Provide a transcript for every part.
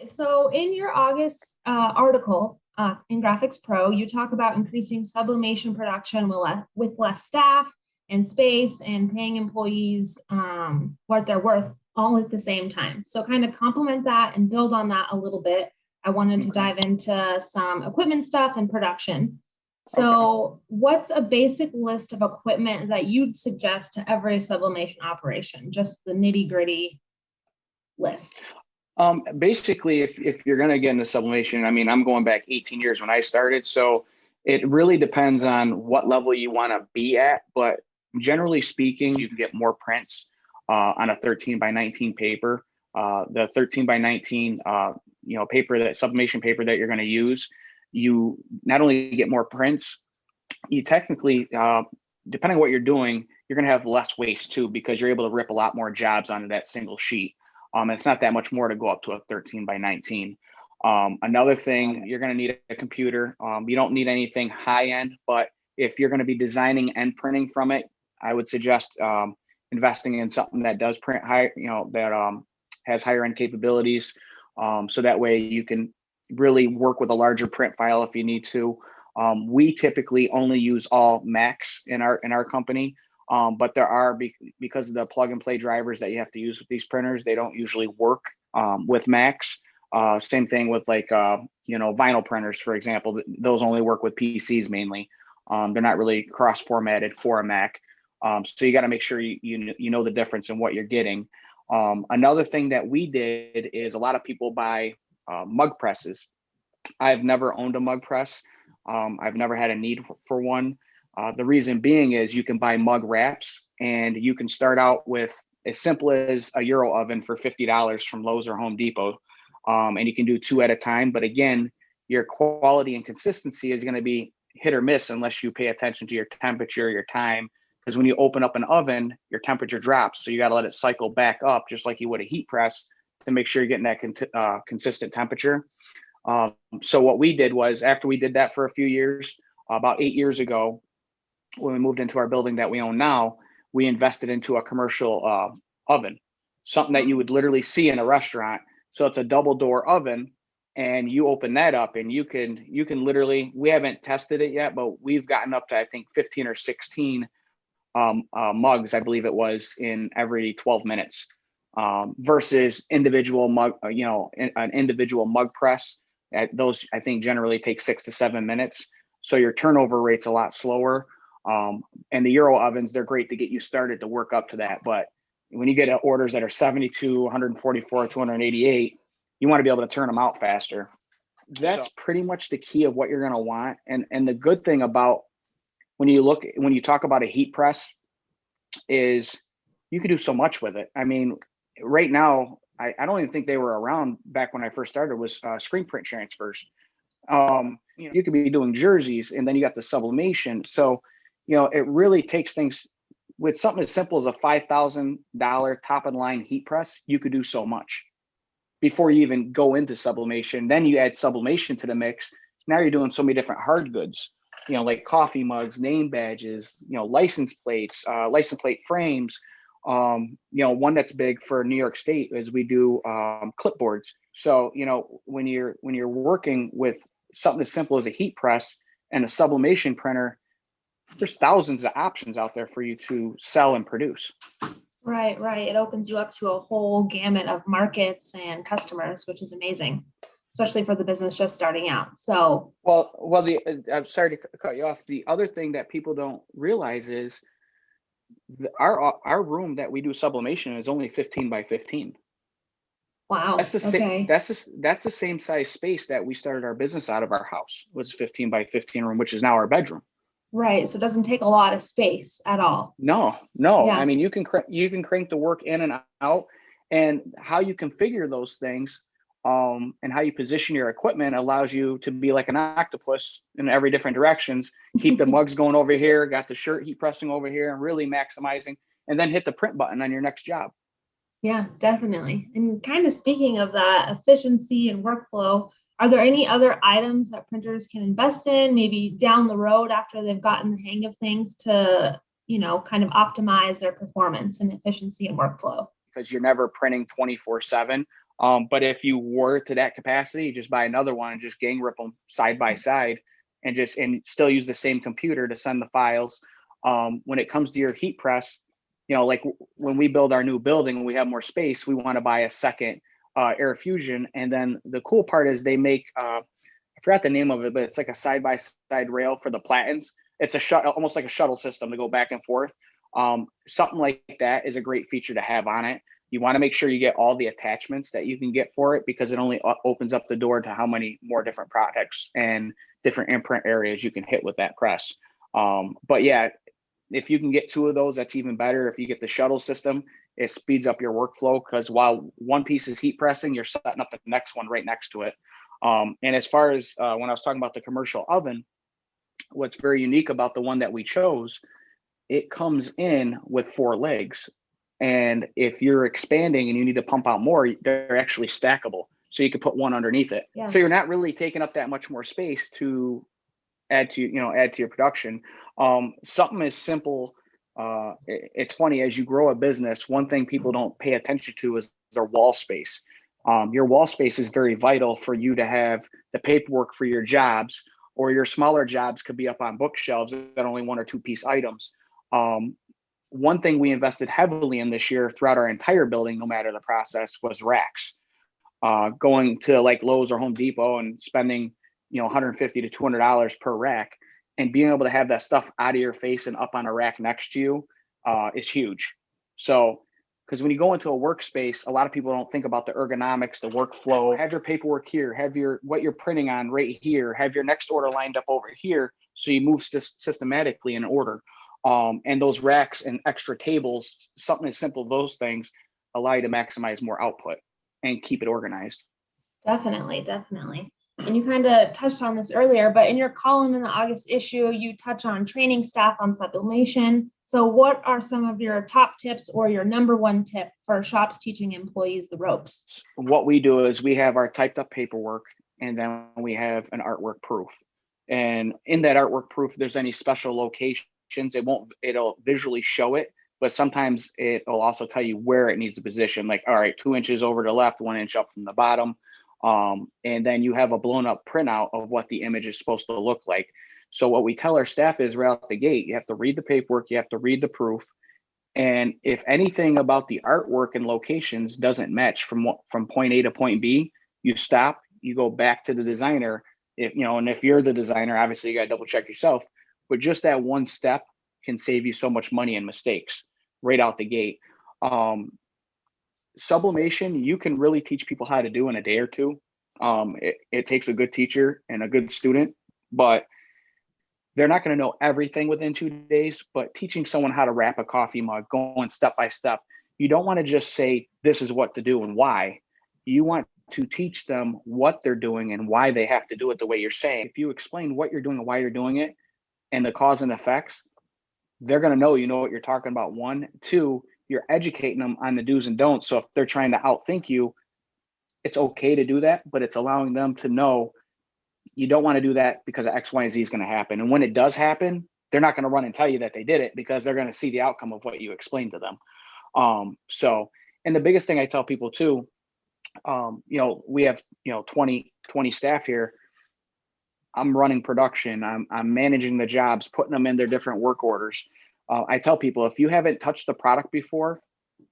So in your August article in Graphics Pro, you talk about increasing sublimation production with less staff and space and paying employees what they're worth all at the same time. So kind of complement that and build on that a little bit. I wanted to dive into some equipment stuff and production. So what's a basic list of equipment that you'd suggest to every sublimation operation? Just the nitty gritty list. Basically, if you're going to get into sublimation, I mean, I'm going back 18 years when I started. So it really depends on what level you want to be at. But generally speaking, you can get more prints on a 13 by 19 paper. The 13 by 19, paper, that sublimation paper that you're going to use, you not only get more prints, you technically, depending on what you're doing, you're going to have less waste too, because you're able to rip a lot more jobs onto that single sheet. It's not that much more to go up to a 13 by 19. Another thing, you're going to need a computer. You don't need anything high end, but if you're going to be designing and printing from it, I would suggest investing in something that does print high, that has higher end capabilities. So that way you can really work with a larger print file if you need to. We typically only use all Macs in our company. But there are, because of the plug and play drivers that you have to use with these printers, they don't usually work with Macs. Same thing with vinyl printers, for example. Those only work with PCs mainly. They're not really cross formatted for a Mac. So you got to make sure you know the difference in what you're getting. Another thing that we did is a lot of people buy mug presses. I've never owned a mug press. I've never had a need for one. The reason being is you can buy mug wraps, and you can start out with as simple as a Euro oven for $50 from Lowe's or Home Depot. And you can do 2 at a time. But again, your quality and consistency is going to be hit or miss unless you pay attention to your temperature, your time. Because when you open up an oven, your temperature drops. So you got to let it cycle back up, just like you would a heat press, to make sure you're getting that consistent temperature. So what we did was, after we did that for a few years, about 8 years ago, when we moved into our building that we own now, we invested into a commercial oven, something that you would literally see in a restaurant. So it's a double door oven, and you open that up and you can literally, we haven't tested it yet, but we've gotten up to, I think, 15 or 16 mugs, I believe it was, in every 12 minutes versus individual mug, an individual mug press. Those, I think, generally take 6 to 7 minutes. So your turnover rate's a lot slower. And the Euro ovens, they're great to get you started to work up to that. But when you get orders that are 72, 144, 288, you want to be able to turn them out faster. That's pretty much the key of what you're going to want. And the good thing about when you talk about a heat press is you can do so much with it. I mean, right now, I don't even think they were around back when I first started, was screen print transfers. You could be doing jerseys, and then you got the sublimation. So, it really takes things with something as simple as a $5,000 top of the line heat press. You could do so much before you even go into sublimation. Then you add sublimation to the mix. Now you're doing so many different hard goods, like coffee mugs, name badges, license plates, license plate frames. One that's big for New York State is we do clipboards. So, when you're working with something as simple as a heat press and a sublimation printer, there's thousands of options out there for you to sell and produce. Right. It opens you up to a whole gamut of markets and customers, which is amazing, especially for the business just starting out. So, I'm sorry to cut you off. The other thing that people don't realize is our room that we do sublimation is only 15 by 15. Wow. That's the same size space that we started our business out of. Our house was 15 by 15 room, which is now our bedroom. Right. So it doesn't take a lot of space at all. No. Yeah. I mean, you can crank the work in and out, and how you configure those things and how you position your equipment allows you to be like an octopus in every different directions. Keep the mugs going over here, got the shirt heat pressing over here, and really maximizing, and then hit the print button on your next job. Yeah, definitely. And kind of speaking of that efficiency and workflow, are there any other items that printers can invest in, maybe down the road after they've gotten the hang of things, to, kind of optimize their performance and efficiency and workflow? Because you're never printing 24/7. But if you were to that capacity, just buy another one and just gang rip them side by side and still use the same computer to send the files. When it comes to your heat press, like when we build our new building, we have more space, we want to buy a second air fusion. And then the cool part is they make, I forgot the name of it, but it's like a side by side rail for the platens. It's almost like a shuttle system to go back and forth. Something like that is a great feature to have on it. You want to make sure you get all the attachments that you can get for it, because it only opens up the door to how many more different products and different imprint areas you can hit with that press. But yeah, if you can get 2 of those, that's even better. If you get the shuttle system, it speeds up your workflow, because while one piece is heat pressing, you're setting up the next one right next to it. And as far as when I was talking about the commercial oven, what's very unique about the one that we chose, it comes in with 4 legs. And if you're expanding and you need to pump out more, they're actually stackable. So you could put one underneath it. Yeah. So you're not really taking up that much more space to add to your production. Something as simple. It's funny, as you grow a business, one thing people don't pay attention to is their wall space. Your wall space is very vital for you to have the paperwork for your jobs, or your smaller jobs could be up on bookshelves that only 1 or 2 piece items. One thing we invested heavily in this year throughout our entire building, no matter the process, was racks. Going to like Lowe's or Home Depot and spending, $150 to $200 per rack, and being able to have that stuff out of your face and up on a rack next to you is huge. So, because when you go into a workspace, a lot of people don't think about the ergonomics, the workflow. Have your paperwork here, have what you're printing on right here, have your next order lined up over here, so you move systematically in order. And those racks and extra tables, something as simple as those things, allow you to maximize more output and keep it organized. Definitely. And you kind of touched on this earlier, but in your column in the August issue, you touch on training staff on sublimation. So what are some of your top tips, or your number 1 tip for shops teaching employees the ropes? What we do is we have our typed up paperwork, and then we have an artwork proof. And in that artwork proof, if there's any special locations, it'll visually show it, but sometimes it'll also tell you where it needs to position. Like, all right, 2 inches over to the left, 1 inch up from the bottom. And then you have a blown up printout of what the image is supposed to look like. So what we tell our staff is, right out the gate, you have to read the paperwork, you have to read the proof. And if anything about the artwork and locations doesn't match from point A to point B, you stop, you go back to the designer. And if you're the designer, obviously you got to double check yourself, but just that one step can save you so much money and mistakes right out the gate. Sublimation, you can really teach people how to do in a day or 2. It takes a good teacher and a good student, but they're not going to know everything within 2 days. But teaching someone how to wrap a coffee mug, going step by step, you don't want to just say, this is what to do and why. You want to teach them what they're doing and why they have to do it the way you're saying. If you explain what you're doing and why you're doing it and the cause and effects, they're going to know what you're talking about. 1, 2, you're educating them on the do's and don'ts. So if they're trying to outthink you, it's okay to do that, but it's allowing them to know you don't want to do that because X, Y, and Z is going to happen. And when it does happen, they're not going to run and tell you that they did it, because they're going to see the outcome of what you explained to them. And the biggest thing I tell people too, we have, 20 staff here. I'm running production. I'm managing the jobs, putting them in their different work orders. I tell people, if you haven't touched the product before,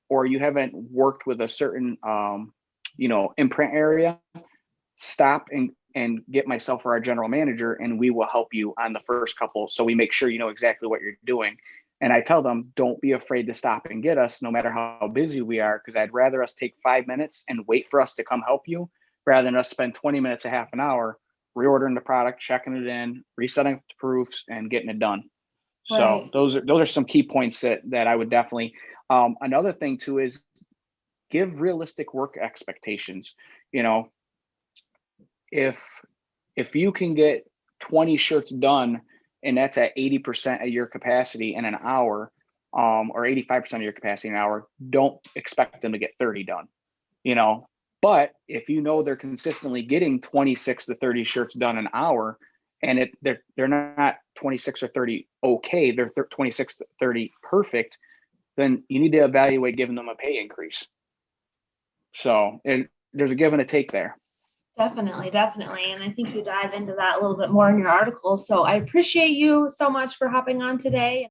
or you haven't worked with a certain, imprint area, stop and get myself or our general manager, and we will help you on the first couple. So we make sure you know exactly what you're doing. And I tell them, don't be afraid to stop and get us, no matter how busy we are, because I'd rather us take 5 minutes and wait for us to come help you, rather than us spend 20 minutes, a half an hour, reordering the product, checking it in, resetting the proofs, and getting it done. So Right. those are some key points that I would definitely. Another thing too is give realistic work expectations. If you can get 20 shirts done, and that's at 80% of your capacity in an hour, or 85% of your capacity in an hour, don't expect them to get 30 done. But if they're consistently getting 26 to 30 shirts done an hour, and they're not 26 or 30 okay, they're 26 to 30 perfect, then you need to evaluate giving them a pay increase. So, and there's a give and a take there. Definitely, definitely. And I think you dive into that a little bit more in your article. So I appreciate you so much for hopping on today.